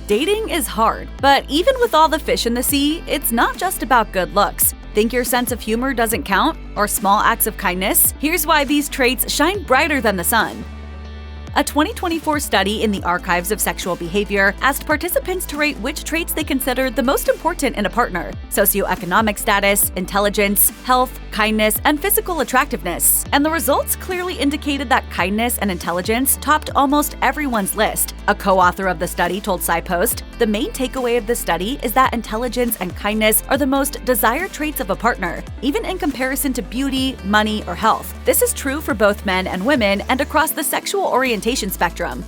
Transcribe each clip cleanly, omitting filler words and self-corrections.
Dating is hard, but even with all the fish in the sea, it's not just about good looks. Think your sense of humor doesn't count? Or small acts of kindness? Here's why these traits shine brighter than the sun. A 2024 study in the Archives of Sexual Behavior asked participants to rate which traits they considered the most important in a partner: socioeconomic status, intelligence, health, kindness, and physical attractiveness. And the results clearly indicated that kindness and intelligence topped almost everyone's list. A co-author of the study told SciPost, "The main takeaway of the study is that intelligence and kindness are the most desired traits of a partner, even in comparison to beauty, money, or health. This is true for both men and women and across the sexual orientation spectrum."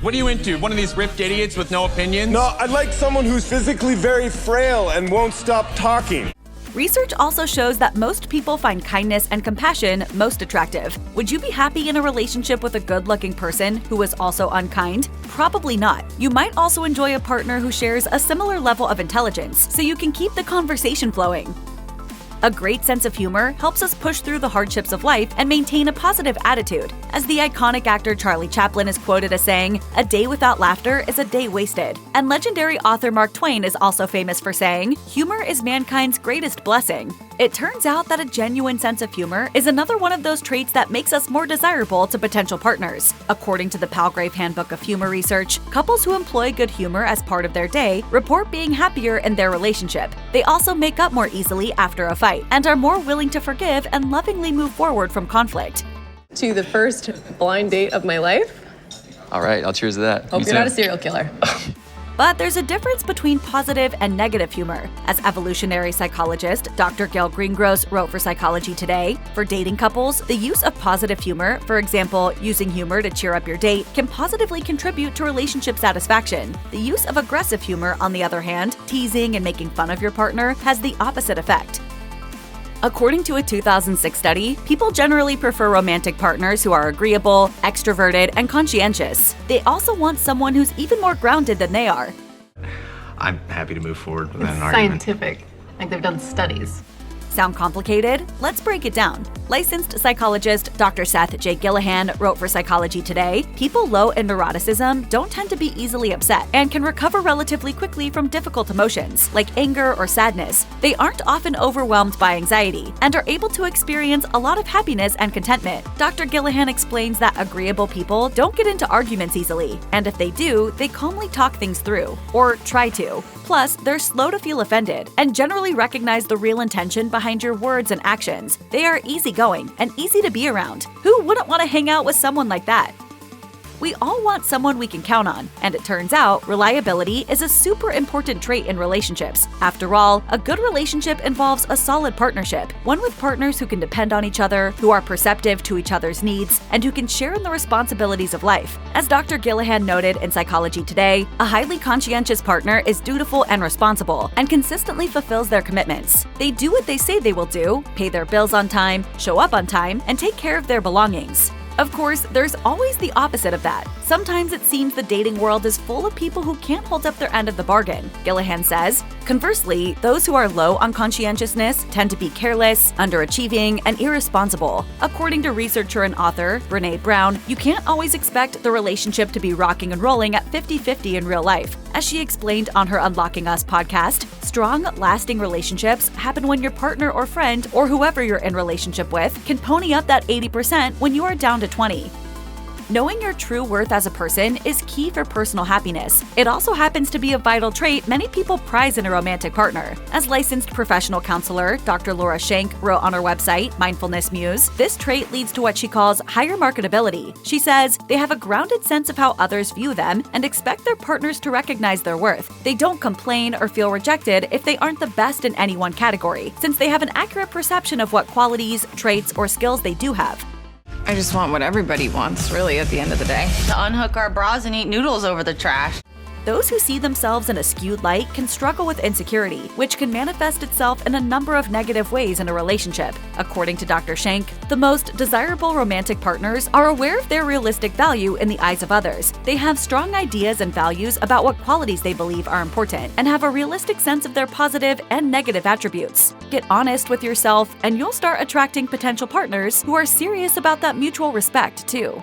What are you into? One of these ripped idiots with no opinions? No, I'd like someone who's physically very frail and won't stop talking. Research also shows that most people find kindness and compassion most attractive. Would you be happy in a relationship with a good-looking person who is also unkind? Probably not. You might also enjoy a partner who shares a similar level of intelligence, so you can keep the conversation flowing. A great sense of humor helps us push through the hardships of life and maintain a positive attitude. As the iconic actor Charlie Chaplin is quoted as saying, "A day without laughter is a day wasted." And legendary author Mark Twain is also famous for saying, "Humor is mankind's greatest blessing." It turns out that a genuine sense of humor is another one of those traits that makes us more desirable to potential partners. According to the Palgrave Handbook of Humor Research, couples who employ good humor as part of their day report being happier in their relationship. They also make up more easily after a fight and are more willing to forgive and lovingly move forward from conflict. To the first blind date of my life. All right, I'll cheers to that. Hope you're not a serial killer. But there's a difference between positive and negative humor. As evolutionary psychologist Dr. Gail Greengross wrote for Psychology Today, for dating couples, the use of positive humor, for example, using humor to cheer up your date, can positively contribute to relationship satisfaction. The use of aggressive humor, on the other hand, teasing and making fun of your partner, has the opposite effect. According to a 2006 study, people generally prefer romantic partners who are agreeable, extroverted, and conscientious. They also want someone who's even more grounded than they are. I'm happy to move forward with It's an argument. scientific. Like they've done studies. Sound complicated? Let's break it down. Licensed psychologist Dr. Seth J. Gillihan wrote for Psychology Today, "People low in neuroticism don't tend to be easily upset and can recover relatively quickly from difficult emotions, like anger or sadness. They aren't often overwhelmed by anxiety and are able to experience a lot of happiness and contentment." Dr. Gillihan explains that agreeable people don't get into arguments easily, and if they do, they calmly talk things through, or try to. Plus, they're slow to feel offended and generally recognize the real intention behind your words and actions. They are easygoing and easy to be around. Who wouldn't want to hang out with someone like that? We all want someone we can count on, and it turns out reliability is a super important trait in relationships. After all, a good relationship involves a solid partnership, one with partners who can depend on each other, who are perceptive to each other's needs, and who can share in the responsibilities of life. As Dr. Gillihan noted in Psychology Today, a highly conscientious partner is dutiful and responsible and consistently fulfills their commitments. They do what they say they will do, pay their bills on time, show up on time, and take care of their belongings. Of course, there's always the opposite of that. Sometimes it seems the dating world is full of people who can't hold up their end of the bargain. Gillihan says, "Conversely, those who are low on conscientiousness tend to be careless, underachieving, and irresponsible." According to researcher and author Brené Brown, you can't always expect the relationship to be rocking and rolling at 50-50 in real life. As she explained on her Unlocking Us podcast, strong, lasting relationships happen when your partner or friend, or whoever you're in relationship with, can pony up that 80% when you are down to 20. Knowing your true worth as a person is key for personal happiness. It also happens to be a vital trait many people prize in a romantic partner. As licensed professional counselor Dr. Laura Schenk wrote on her website, Mindfulness Muse, this trait leads to what she calls higher marketability. She says they have a grounded sense of how others view them and expect their partners to recognize their worth. They don't complain or feel rejected if they aren't the best in any one category, since they have an accurate perception of what qualities, traits, or skills they do have. I just want what everybody wants, really, at the end of the day. To unhook our bras and eat noodles over the trash. Those who see themselves in a skewed light can struggle with insecurity, which can manifest itself in a number of negative ways in a relationship. According to Dr. Schenk, the most desirable romantic partners are aware of their realistic value in the eyes of others. They have strong ideas and values about what qualities they believe are important and have a realistic sense of their positive and negative attributes. Get honest with yourself, and you'll start attracting potential partners who are serious about that mutual respect, too.